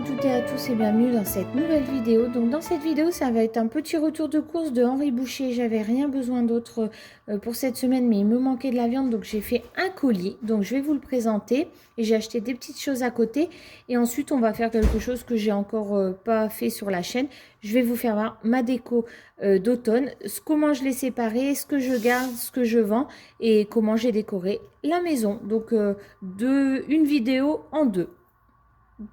toutes et à tous et bienvenue dans cette nouvelle vidéo. Donc dans cette vidéo, ça va être un petit retour de course de Henri Boucher. J'avais rien besoin d'autre pour cette semaine, mais il me manquait de la viande, donc j'ai fait un colis. Donc je vais vous le présenter et j'ai acheté des petites choses à côté. Et ensuite, on va faire quelque chose que j'ai encore pas fait sur la chaîne. Je vais vous faire voir ma déco d'automne, comment je l'ai séparée, ce que je garde, ce que je vends et comment j'ai décoré la maison. Donc une vidéo en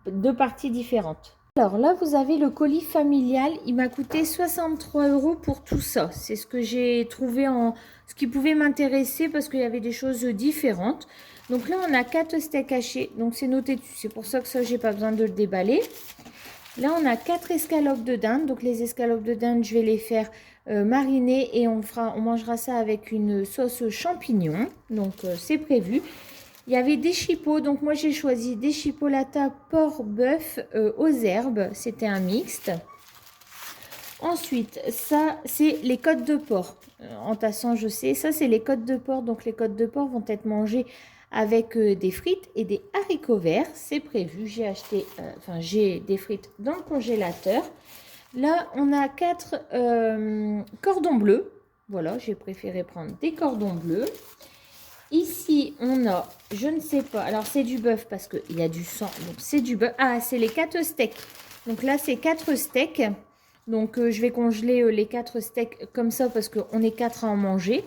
deux parties différentes. Alors là, vous avez le colis familial. Il m'a coûté 63 € pour tout ça. C'est ce que j'ai trouvé ce qui pouvait m'intéresser parce qu'il y avait des choses différentes. Donc là, on a 4 steaks hachés. Donc c'est noté dessus. C'est pour ça que ça, j'ai pas besoin de le déballer. Là, on a 4 escalopes de dinde. Donc les escalopes de dinde, je vais les faire mariner et on mangera ça avec une sauce champignon. Donc c'est prévu. Il y avait des chipots, donc moi j'ai choisi des chipolata porc-bœuf aux herbes, c'était un mixte. Ensuite, ça c'est les côtes de porc, en tassant je sais, ça c'est les côtes de porc, donc les côtes de porc vont être mangées avec des frites et des haricots verts, c'est prévu, j'ai des frites dans le congélateur. Là on a 4 cordons bleus, voilà j'ai préféré prendre des cordons bleus. Ici, on a, je ne sais pas, alors c'est du bœuf parce qu'il y a du sang, donc c'est du bœuf. Ah, c'est les 4 steaks. Donc là, c'est 4 steaks. Donc, je vais congeler les 4 steaks comme ça parce qu'on est 4 à en manger.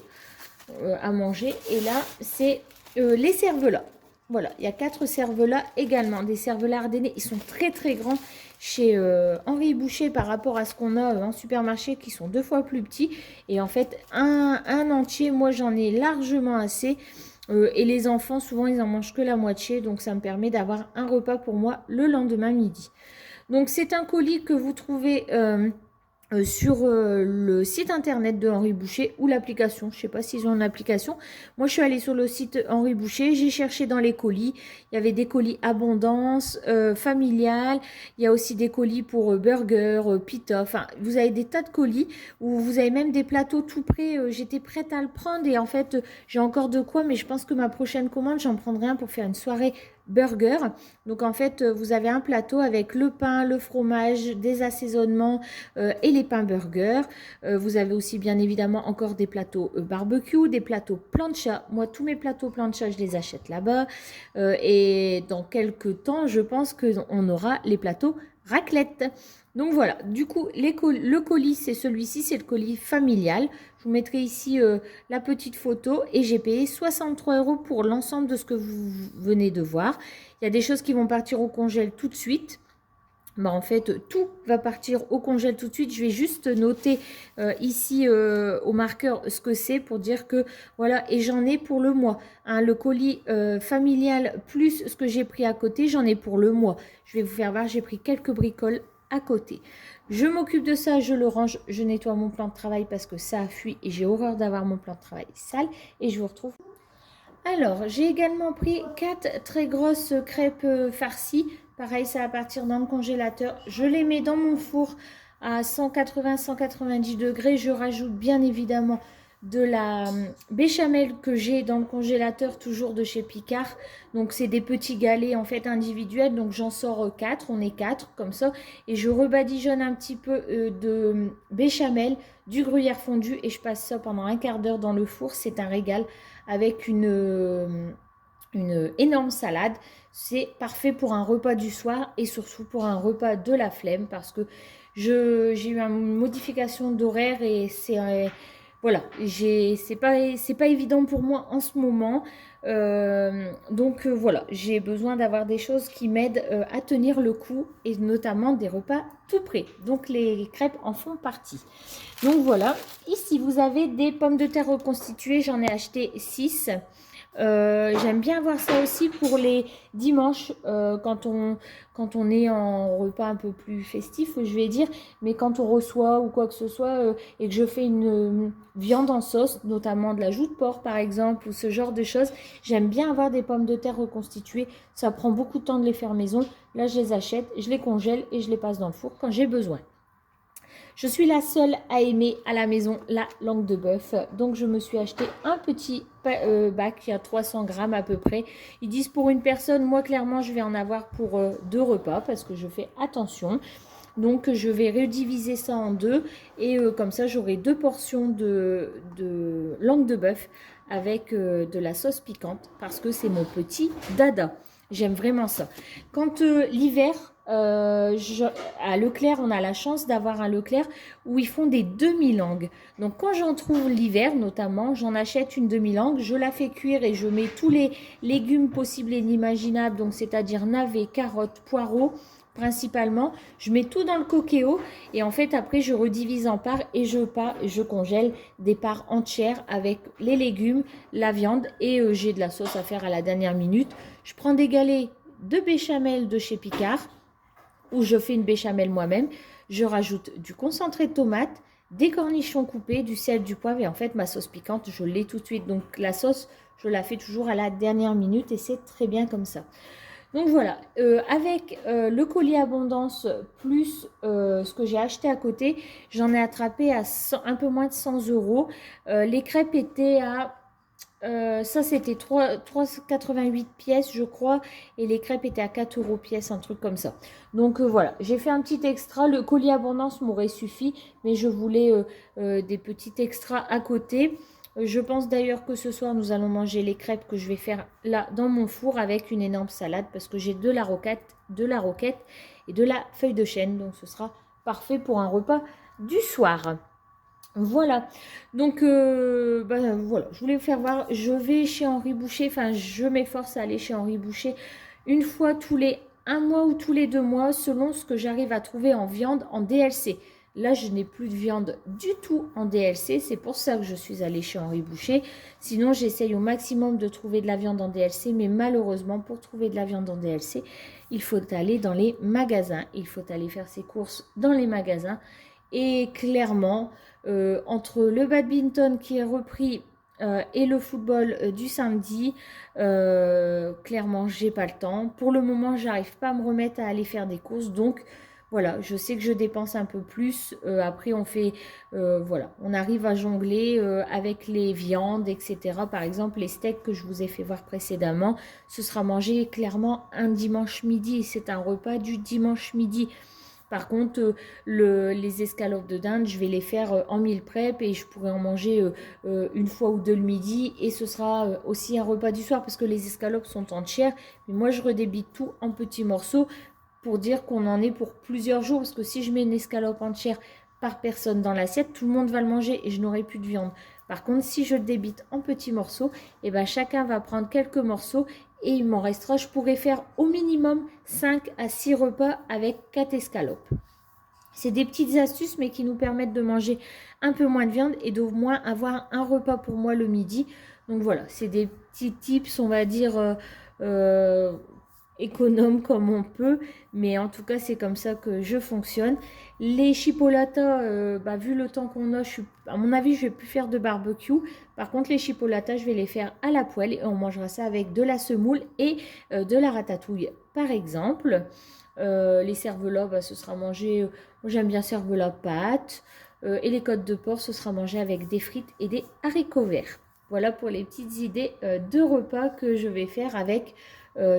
Et là, c'est les cervelas. Voilà, il y a 4 cervelas également. Des cervelas ardennais, ils sont très très grands chez Henri Boucher par rapport à ce qu'on a en supermarché qui sont 2 fois plus petits. Et en fait, un entier, moi j'en ai largement assez. Et les enfants, souvent, ils en mangent que la moitié. Donc, ça me permet d'avoir un repas pour moi le lendemain midi. Donc, c'est un colis que vous trouvez sur le site internet de Henri Boucher ou l'application. Je ne sais pas s'ils ont une application. Moi, je suis allée sur le site Henri Boucher. J'ai cherché dans les colis. Il y avait des colis abondance, familial. Il y a aussi des colis pour burger, pita. Enfin, vous avez des tas de colis où vous avez même des plateaux tout prêts. J'étais prête à le prendre et en fait, j'ai encore de quoi. Mais je pense que ma prochaine commande, j'en prendrai un pour faire une soirée burger. Donc en fait, vous avez un plateau avec le pain, le fromage, des assaisonnements et les pains burger. Vous avez aussi bien évidemment encore des plateaux barbecue, des plateaux plancha. Moi, tous mes plateaux plancha, je les achète là-bas. Et dans quelques temps, je pense qu'on aura les plateaux raclette. Donc voilà, du coup, le colis, c'est celui-ci, c'est le colis familial. Je vous mettrai ici la petite photo et j'ai payé 63 € pour l'ensemble de ce que vous venez de voir. Il y a des choses qui vont partir au congèle tout de suite. Bah en fait, tout va partir au congèle tout de suite. Je vais juste noter ici au marqueur ce que c'est pour dire que voilà, et j'en ai pour le mois. Hein, le colis familial plus ce que j'ai pris à côté, j'en ai pour le mois. Je vais vous faire voir, j'ai pris quelques bricoles à côté. Je m'occupe de ça, je le range, je nettoie mon plan de travail parce que ça a fui et j'ai horreur d'avoir mon plan de travail sale. Et je vous retrouve. Alors, j'ai également pris 4 très grosses crêpes farcies. Pareil, ça va partir dans le congélateur. Je les mets dans mon four à 180-190 degrés. Je rajoute bien évidemment de la béchamel que j'ai dans le congélateur, toujours de chez Picard. Donc, c'est des petits galets en fait individuels. Donc, j'en sors 4. On est 4 comme ça. Et je rebadigeonne un petit peu de béchamel, du gruyère fondu. Et je passe ça pendant un quart d'heure dans le four. C'est un régal avec une énorme salade. C'est parfait pour un repas du soir et surtout pour un repas de la flemme parce que j'ai eu une modification d'horaire et c'est voilà, c'est pas évident pour moi en ce moment. Donc voilà, j'ai besoin d'avoir des choses qui m'aident à tenir le coup et notamment des repas tout prêts. Donc les crêpes en font partie. Donc voilà, ici vous avez des pommes de terre reconstituées, j'en ai acheté 6. J'aime bien avoir ça aussi pour les dimanches quand on est en repas un peu plus festif, je vais dire, mais quand on reçoit ou quoi que ce soit et que je fais une viande en sauce, notamment de la joue de porc par exemple ou ce genre de choses, j'aime bien avoir des pommes de terre reconstituées. Ça prend beaucoup de temps de les faire maison. Là, je les achète, je les congèle et je les passe dans le four quand j'ai besoin. Je suis la seule à aimer à la maison la langue de bœuf. Donc, je me suis acheté un petit bac, il y a 300 grammes à peu près. Ils disent pour une personne, moi clairement, je vais en avoir pour 2 repas parce que je fais attention. Donc, je vais rediviser ça en deux et comme ça, j'aurai 2 portions de langue de bœuf avec de la sauce piquante parce que c'est mon petit dada. J'aime vraiment ça. Quand l'hiver, à Leclerc, on a la chance d'avoir un Leclerc où ils font des demi-langues. Donc, quand j'en trouve l'hiver, notamment, j'en achète une demi-langue, je la fais cuire et je mets tous les légumes possibles et inimaginables, donc c'est-à-dire navets, carottes, poireaux, principalement. Je mets tout dans le Cookéo et en fait, après, je redivise en parts et je congèle des parts entières avec les légumes, la viande et j'ai de la sauce à faire à la dernière minute. Je prends des galets de béchamel de chez Picard où je fais une béchamel moi-même. Je rajoute du concentré de tomate, des cornichons coupés, du sel, du poivre et en fait ma sauce piquante, je l'ai tout de suite. Donc la sauce, je la fais toujours à la dernière minute et c'est très bien comme ça. Donc voilà, avec le colis abondance plus ce que j'ai acheté à côté, j'en ai attrapé à un peu moins de 100 €. Les crêpes étaient à ça, c'était 3,88 pièces, je crois. Et les crêpes étaient à 4 € pièce, un truc comme ça. Donc, voilà. J'ai fait un petit extra. Le colis abondance m'aurait suffi. Mais je voulais des petits extras à côté. Je pense d'ailleurs que ce soir, nous allons manger les crêpes que je vais faire là, dans mon four, avec une énorme salade. Parce que j'ai de la roquette et de la feuille de chêne. Donc, ce sera parfait pour un repas du soir. Voilà, donc voilà, je voulais vous faire voir, je vais chez Henri Boucher, enfin je m'efforce à aller chez Henri Boucher une fois tous les 1 mois ou tous les 2 mois selon ce que j'arrive à trouver en viande en DLC. Là, je n'ai plus de viande du tout en DLC, c'est pour ça que je suis allée chez Henri Boucher. Sinon, j'essaye au maximum de trouver de la viande en DLC, mais malheureusement, pour trouver de la viande en DLC, il faut aller dans les magasins, il faut aller faire ses courses dans les magasins. Et clairement, entre le badminton qui est repris et le football du samedi, clairement, j'ai pas le temps. Pour le moment, j'arrive pas à me remettre à aller faire des courses. Donc, voilà, je sais que je dépense un peu plus. Après, on fait, voilà, on arrive à jongler avec les viandes, etc. Par exemple, les steaks que je vous ai fait voir précédemment, ce sera mangé clairement un dimanche midi. C'est un repas du dimanche midi. Par contre, les escalopes de dinde, je vais les faire en meal prep et je pourrai en manger une fois ou deux le midi. Et ce sera aussi un repas du soir parce que les escalopes sont entières. Mais moi, je redébite tout en petits morceaux pour dire qu'on en est pour plusieurs jours. Parce que si je mets une escalope entière par personne dans l'assiette, tout le monde va le manger et je n'aurai plus de viande. Par contre, si je le débite en petits morceaux, et ben chacun va prendre quelques morceaux et il m'en restera. Je pourrais faire au minimum 5 à 6 repas avec 4 escalopes. C'est des petites astuces mais qui nous permettent de manger un peu moins de viande et d'au moins avoir un repas pour moi le midi. Donc voilà, c'est des petits tips, on va dire, économe comme on peut, mais en tout cas c'est comme ça que je fonctionne. Les chipolatas, vu le temps qu'on a, à mon avis je vais plus faire de barbecue. Par contre les chipolatas je vais les faire à la poêle et on mangera ça avec de la semoule et de la ratatouille par exemple. Les cervelas, ce sera mangé, moi j'aime bien cervelas pâte, et les côtes de porc ce sera mangé avec des frites et des haricots verts. Voilà pour les petites idées de repas que je vais faire avec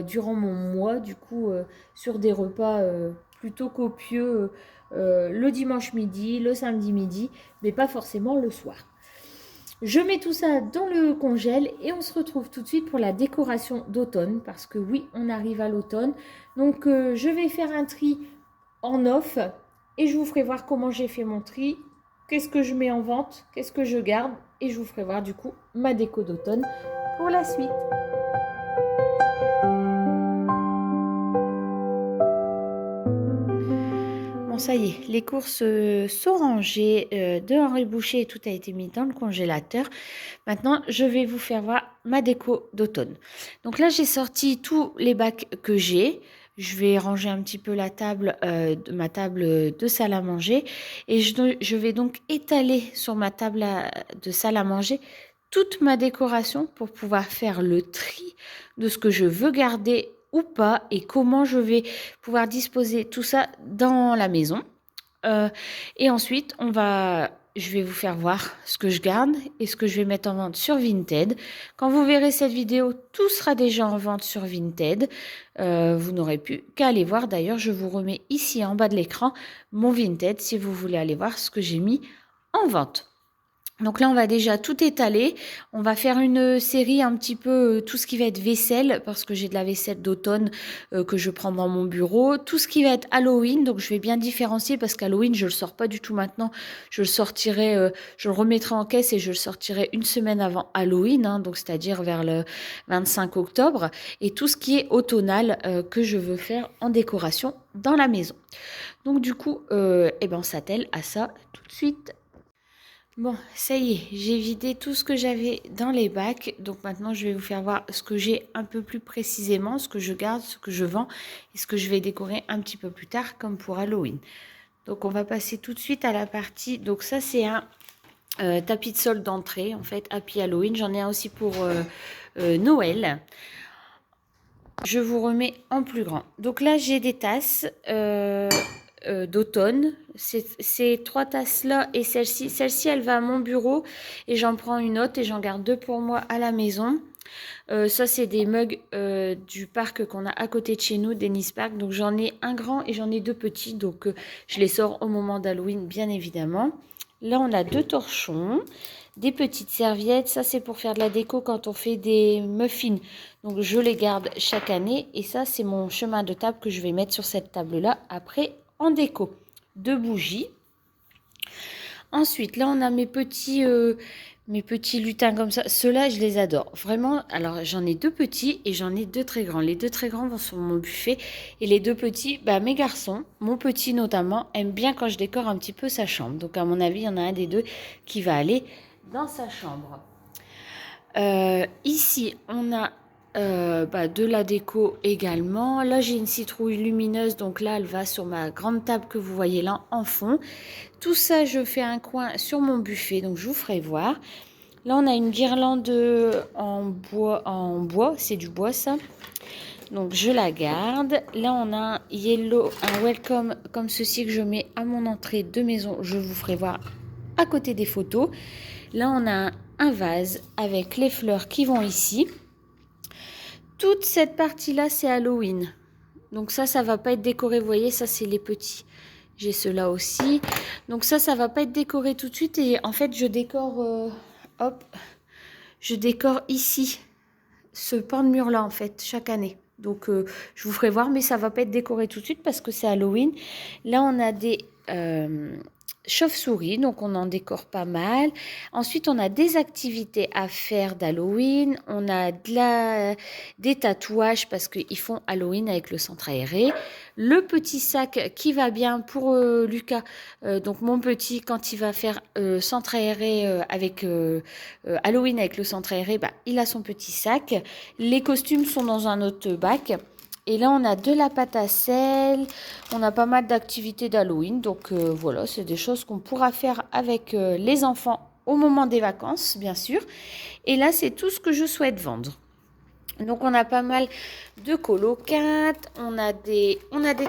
durant mon mois, du coup, sur des repas plutôt copieux le dimanche midi, le samedi midi, mais pas forcément le soir. Je mets tout ça dans le congèle et on se retrouve tout de suite pour la décoration d'automne, parce que oui, on arrive à l'automne. Donc, je vais faire un tri en off et je vous ferai voir comment j'ai fait mon tri, qu'est-ce que je mets en vente, qu'est-ce que je garde et je vous ferai voir du coup ma déco d'automne pour la suite. Bon, ça y est, les courses sont rangées de Henri Boucher et tout a été mis dans le congélateur. Maintenant, je vais vous faire voir ma déco d'automne. Donc là, j'ai sorti tous les bacs que j'ai. Je vais ranger un petit peu la table, ma table de salle à manger. Et je vais donc étaler sur ma table de salle à manger toute ma décoration pour pouvoir faire le tri de ce que je veux garder ou pas et comment je vais pouvoir disposer tout ça dans la maison. Et ensuite, je vais vous faire voir ce que je garde et ce que je vais mettre en vente sur Vinted. Quand vous verrez cette vidéo, tout sera déjà en vente sur Vinted. Vous n'aurez plus qu'à aller voir. D'ailleurs, je vous remets ici en bas de l'écran mon Vinted si vous voulez aller voir ce que j'ai mis en vente. Donc là, on va déjà tout étaler. On va faire une série un petit peu tout ce qui va être vaisselle parce que j'ai de la vaisselle d'automne que je prends dans mon bureau. Tout ce qui va être Halloween, donc je vais bien différencier parce qu'Halloween, je le sors pas du tout maintenant. Je le sortirai, je le remettrai en caisse et je le sortirai une semaine avant Halloween, hein, donc c'est-à-dire vers le 25 octobre. Et tout ce qui est automnal que je veux faire en décoration dans la maison. Donc du coup, on s'attelle à ça tout de suite. Bon, ça y est, j'ai vidé tout ce que j'avais dans les bacs. Donc maintenant, je vais vous faire voir ce que j'ai un peu plus précisément, ce que je garde, ce que je vends et ce que je vais décorer un petit peu plus tard, comme pour Halloween. Donc on va passer tout de suite à la partie. Donc ça, c'est un tapis de sol d'entrée, en fait, Happy Halloween. J'en ai un aussi pour Noël. Je vous remets en plus grand. Donc là, j'ai des tasses d'automne. Ces 3 tasses-là et celle-ci. Celle-ci, elle va à mon bureau et j'en prends une autre et j'en garde 2 pour moi à la maison. Ça, c'est des mugs du parc qu'on a à côté de chez nous, Dennis Park. Donc, j'en ai un grand et j'en ai 2 petits. Donc, je les sors au moment d'Halloween, bien évidemment. Là, on a 2 torchons, des petites serviettes. Ça, c'est pour faire de la déco quand on fait des muffins. Donc, je les garde chaque année. Et ça, c'est mon chemin de table que je vais mettre sur cette table-là après en déco. 2 bougies. Ensuite, là, on a mes petits lutins comme ça. Ceux-là, je les adore. Vraiment, alors j'en ai 2 petits et j'en ai 2 très grands. Les 2 très grands vont sur mon buffet. Et les 2 petits, mes garçons, mon petit notamment, aiment bien quand je décore un petit peu sa chambre. Donc, à mon avis, il y en a un des 2 qui va aller dans sa chambre. Ici, on a de la déco également. Là, j'ai une citrouille lumineuse. Donc là, elle va sur ma grande table que vous voyez là en fond. Tout ça, je fais un coin sur mon buffet. Donc, je vous ferai voir. Là, on a une guirlande en bois. C'est du bois, ça. Donc, je la garde. Là, on a un yellow, un welcome comme ceci que je mets à mon entrée de maison. Je vous ferai voir à côté des photos. Là, on a un vase avec les fleurs qui vont ici. Toute cette partie-là, c'est Halloween. Donc ça va pas être décoré. Vous voyez, ça, c'est les petits. J'ai ceux-là aussi. Donc ça va pas être décoré tout de suite. Et en fait, je décore... je décore ici. Ce pan de mur-là, en fait, chaque année. Donc, je vous ferai voir, mais ça va pas être décoré tout de suite parce que c'est Halloween. Là, on a des... chauve-souris, donc on en décore pas mal. Ensuite, on a des activités à faire d'Halloween. On a des tatouages parce qu'ils font Halloween avec le centre aéré. Le petit sac qui va bien pour Lucas. Donc mon petit, quand il va faire centre aéré avec Halloween avec le centre aéré, il a son petit sac. Les costumes sont dans un autre bac. Et là, on a de la pâte à sel, on a pas mal d'activités d'Halloween. Donc voilà, c'est des choses qu'on pourra faire avec les enfants au moment des vacances, bien sûr. Et là, c'est tout ce que je souhaite vendre. Donc, on a pas mal de colocates, on a des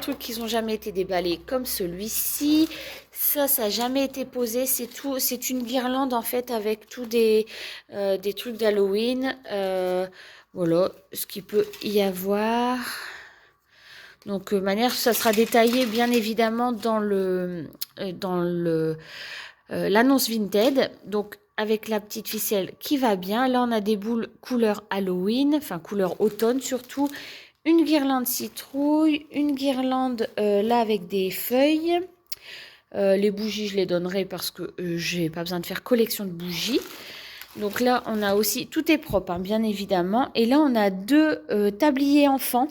trucs qui n'ont jamais été déballés comme celui-ci. Ça n'a jamais été posé, c'est une guirlande en fait avec tous des trucs d'Halloween. Voilà ce qu'il peut y avoir. Donc, ça sera détaillé bien évidemment dans l'annonce Vinted. Donc, avec la petite ficelle qui va bien. Là, on a des boules couleur Halloween, enfin couleur automne surtout. Une guirlande citrouille, une guirlande là avec des feuilles. Les bougies, je les donnerai parce que j'ai pas besoin de faire collection de bougies. Donc là, on a aussi, tout est propre, bien évidemment. Et là, on a 2 tabliers enfants,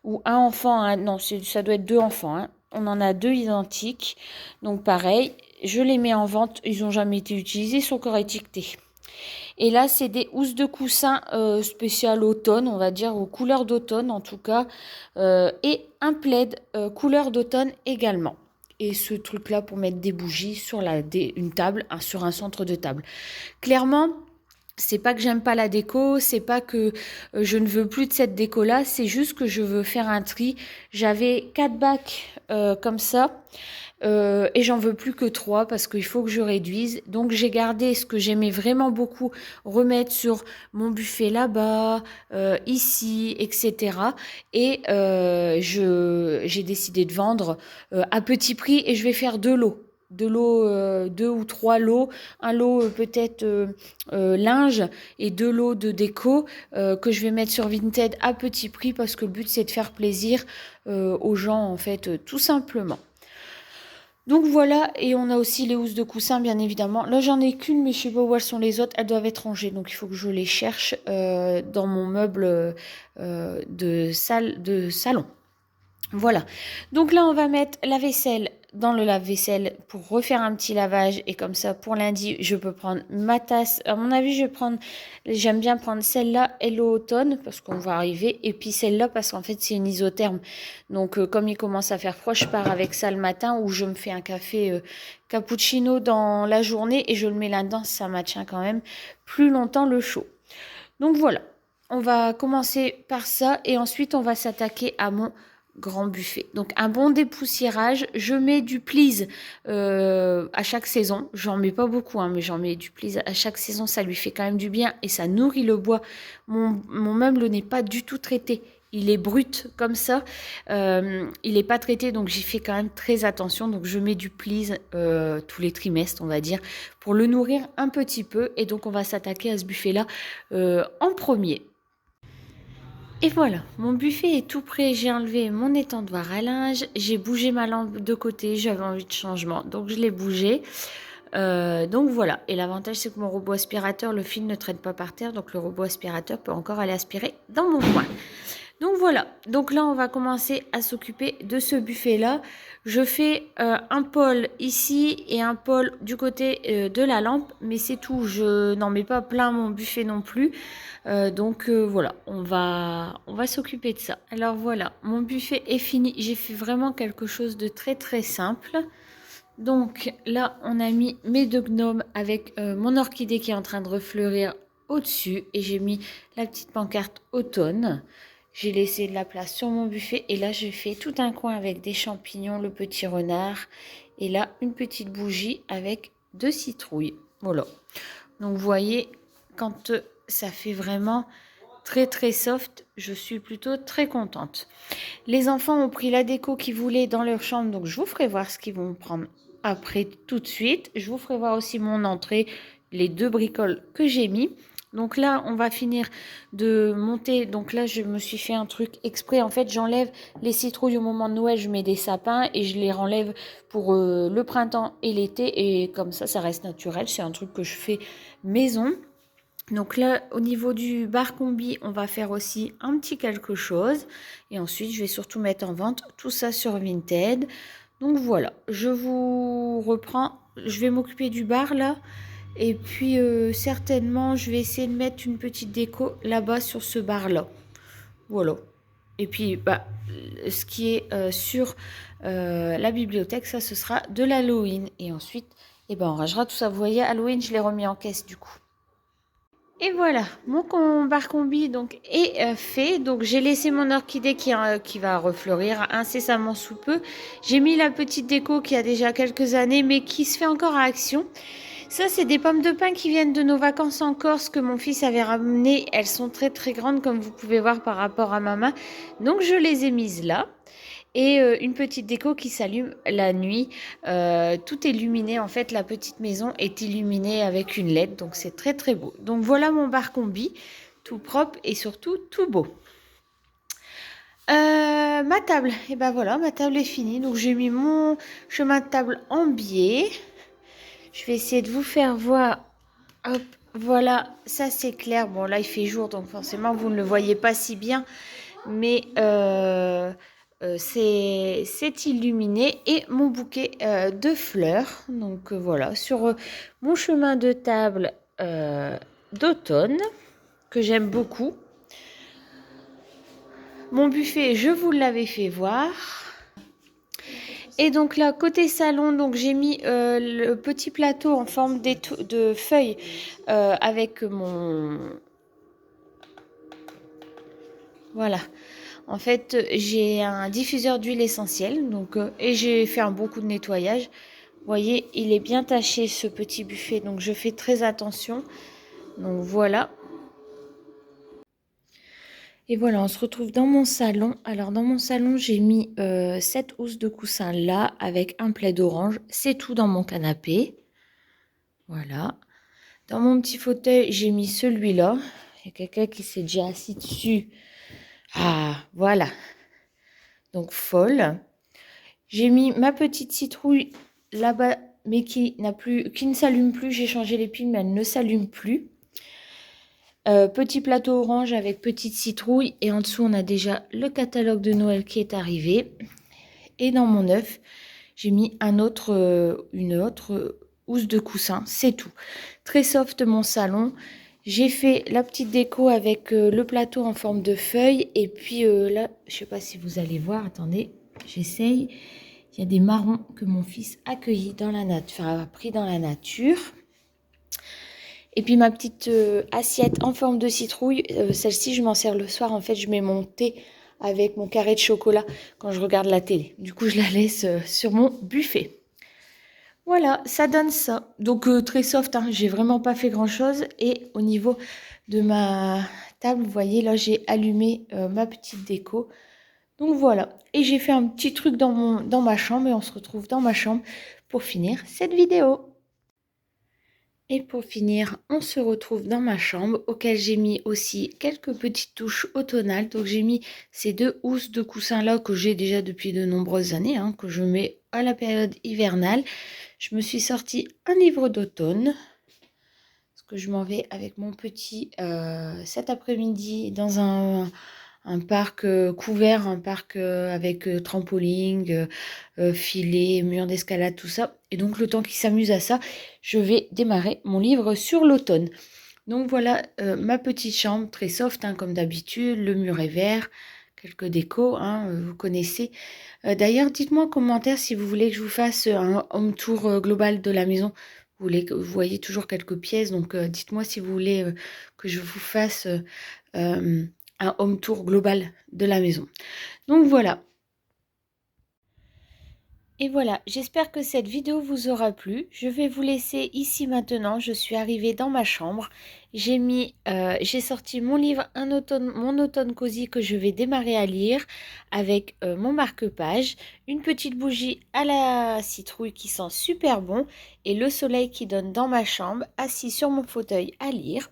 ou un enfant, non, ça doit être 2 enfants. Hein. On en a 2 identiques. Donc pareil, je les mets en vente. Ils n'ont jamais été utilisés, ils sont encore étiquetés. Et là, c'est des housses de coussin spécial automne, on va dire, aux couleurs d'automne en tout cas. Et un plaid couleur d'automne également. Et ce truc-là pour mettre des bougies sur une table, sur un centre de table. Clairement, c'est pas que j'aime pas la déco, c'est pas que je ne veux plus de cette déco-là, c'est juste que je veux faire un tri. J'avais 4 bacs comme ça. et j'en veux plus que 3 parce qu'il faut que je réduise. Donc j'ai gardé ce que j'aimais vraiment beaucoup remettre sur mon buffet là-bas, ici, etc. Et j'ai décidé de vendre à petit prix et je vais faire 2 lots. 2 lots, 2 ou 3 lots, un lot peut-être linge et 2 lots de déco que je vais mettre sur Vinted à petit prix parce que le but c'est de faire plaisir aux gens en fait tout simplement. Donc voilà, et on a aussi les housses de coussin bien évidemment. Là j'en ai qu'une mais je sais pas où elles sont les autres, elles doivent être rangées donc il faut que je les cherche dans mon meuble de salon. Voilà, donc là on va mettre la vaisselle dans le lave-vaisselle pour refaire un petit lavage et comme ça pour lundi je peux prendre ma tasse. À mon avis j'aime bien prendre celle-là Hello Automne parce qu'on va arriver et puis celle-là parce qu'en fait c'est une isotherme. Donc comme il commence à faire froid je pars avec ça le matin où je me fais un café cappuccino dans la journée et je le mets là-dedans, ça maintient quand même plus longtemps le chaud. Donc voilà, on va commencer par ça et ensuite on va s'attaquer à mon grand buffet. Donc un bon dépoussiérage, je mets du please à chaque saison. J'en mets pas beaucoup, hein, mais j'en mets du please à chaque saison. Ça lui fait quand même du bien et ça nourrit le bois. Mon meuble n'est pas du tout traité. Il est brut comme ça. Il n'est pas traité, donc j'y fais quand même très attention. Donc je mets du please tous les trimestres, on va dire, pour le nourrir un petit peu. Et donc on va s'attaquer à ce buffet-là en premier. Et voilà, mon buffet est tout prêt. J'ai enlevé mon étendoir à linge. J'ai bougé ma lampe de côté. J'avais envie de changement, donc je l'ai bougé. Donc voilà. Et l'avantage, c'est que mon robot aspirateur, le fil ne traîne pas par terre. Donc le robot aspirateur peut encore aller aspirer dans mon coin. Donc voilà, donc là on va commencer à s'occuper de ce buffet-là. Je fais un pôle ici et un pôle du côté de la lampe, mais c'est tout. Je n'en mets pas plein mon buffet non plus. Donc voilà, on va s'occuper de ça. Alors voilà, mon buffet est fini. J'ai fait vraiment quelque chose de très très simple. Donc là, on a mis mes 2 gnomes avec mon orchidée qui est en train de refleurir au-dessus. Et j'ai mis la petite pancarte automne. J'ai laissé de la place sur mon buffet et là j'ai fait tout un coin avec des champignons, le petit renard et là une petite bougie avec 2 citrouilles. Voilà. Donc vous voyez, quand ça fait vraiment très très soft, je suis plutôt très contente. Les enfants ont pris la déco qu'ils voulaient dans leur chambre, donc je vous ferai voir ce qu'ils vont prendre après tout de suite. Je vous ferai voir aussi mon entrée, les 2 bricoles que j'ai mis. Donc là, on va finir de monter. Donc là, je me suis fait un truc exprès. En fait, j'enlève les citrouilles au moment de Noël. Je mets des sapins et je les renlève pour le printemps et l'été. Et comme ça reste naturel. C'est un truc que je fais maison. Donc là, au niveau du bar combi, on va faire aussi un petit quelque chose. Et ensuite, je vais surtout mettre en vente tout ça sur Vinted. Donc voilà, je vous reprends. Je vais m'occuper du bar là. Et puis certainement, je vais essayer de mettre une petite déco là-bas sur ce bar-là. Voilà. Et puis, ce qui est sur la bibliothèque, ça, ce sera de l'Halloween. Et ensuite, on rangera tout ça. Vous voyez, Halloween, je l'ai remis en caisse du coup. Et voilà, mon bar combi donc, est fait. Donc, j'ai laissé mon orchidée qui va refleurir incessamment sous peu. J'ai mis la petite déco qui a déjà quelques années, mais qui se fait encore à action. Ça, c'est des pommes de pin qui viennent de nos vacances en Corse que mon fils avait ramenées. Elles sont très très grandes comme vous pouvez voir par rapport à ma main. Donc je les ai mises là. Et une petite déco qui s'allume la nuit. Tout est illuminé. En fait, la petite maison est illuminée avec une LED. Donc c'est très très beau. Donc voilà mon bar combi. Tout propre et surtout tout beau. Ma table. Et ben voilà, ma table est finie. Donc j'ai mis mon chemin de table en biais. Je vais essayer de vous faire voir. Hop, voilà, ça c'est clair. Bon, là il fait jour, donc forcément vous ne le voyez pas si bien. Mais c'est illuminé. Et mon bouquet de fleurs. Donc voilà, sur mon chemin de table d'automne, que j'aime beaucoup. Mon buffet, je vous l'avais fait voir. Et donc là, côté salon, donc j'ai mis le petit plateau en forme de feuilles avec mon... Voilà. En fait, j'ai un diffuseur d'huile essentielle donc, et j'ai fait un bon coup de nettoyage. Vous voyez, il est bien taché ce petit buffet, donc je fais très attention. Donc voilà. Et voilà, on se retrouve dans mon salon. Alors dans mon salon, j'ai mis 7 housses de coussin là avec un plaid orange. C'est tout dans mon canapé. Voilà. Dans mon petit fauteuil, j'ai mis celui-là. Il y a quelqu'un qui s'est déjà assis dessus. Ah, voilà. Donc folle. J'ai mis ma petite citrouille là-bas, mais qui ne s'allume plus. J'ai changé les piles, mais elle ne s'allume plus. Petit plateau orange avec petite citrouille. Et en dessous, on a déjà le catalogue de Noël qui est arrivé. Et dans mon œuf, j'ai mis une autre housse de coussin. C'est tout. Très soft mon salon. J'ai fait la petite déco avec le plateau en forme de feuille. Et puis là, je ne sais pas si vous allez voir. Attendez, j'essaye. Il y a des marrons que mon fils a cueillis dans la nature, a pris dans la nature. Et puis ma petite assiette en forme de citrouille, celle-ci je m'en sers le soir. En fait, je mets mon thé avec mon carré de chocolat quand je regarde la télé. Du coup, je la laisse sur mon buffet. Voilà, ça donne ça. Donc très soft, hein, j'ai vraiment pas fait grand-chose. Et au niveau de ma table, vous voyez, là j'ai allumé ma petite déco. Donc voilà, et j'ai fait un petit truc dans ma chambre et on se retrouve dans ma chambre pour finir cette vidéo. Et pour finir, on se retrouve dans ma chambre auquel j'ai mis aussi quelques petites touches automnales. Donc j'ai mis ces 2 housses de coussin là que j'ai déjà depuis de nombreuses années, hein, que je mets à la période hivernale. Je me suis sorti un livre d'automne. Parce que je m'en vais avec mon petit cet après-midi dans un parc couvert, un parc avec trampoline, filet, mur d'escalade, tout ça. Et donc le temps qu'il s'amuse à ça, je vais démarrer mon livre sur l'automne. Donc voilà ma petite chambre, très soft hein, comme d'habitude. Le mur est vert, quelques décos, hein, vous connaissez. D'ailleurs, dites-moi en commentaire si vous voulez que je vous fasse un home tour global de la maison. Vous voyez toujours quelques pièces, donc dites-moi si vous voulez que je vous fasse un home tour global de la maison. Donc voilà. Et voilà, j'espère que cette vidéo vous aura plu. Je vais vous laisser ici maintenant. Je suis arrivée dans ma chambre. J'ai sorti mon livre Mon automne cosy que je vais démarrer à lire avec mon marque-page, une petite bougie à la citrouille qui sent super bon et le soleil qui donne dans ma chambre, assis sur mon fauteuil à lire.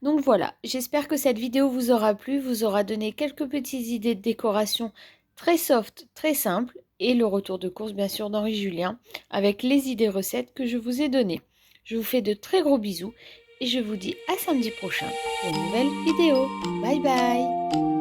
Donc voilà, j'espère que cette vidéo vous aura plu, vous aura donné quelques petites idées de décoration très soft, très simples et le retour de course bien sûr d'Henri Julien avec les idées recettes que je vous ai données. Je vous fais de très gros bisous et je vous dis à samedi prochain pour une nouvelle vidéo. Bye bye!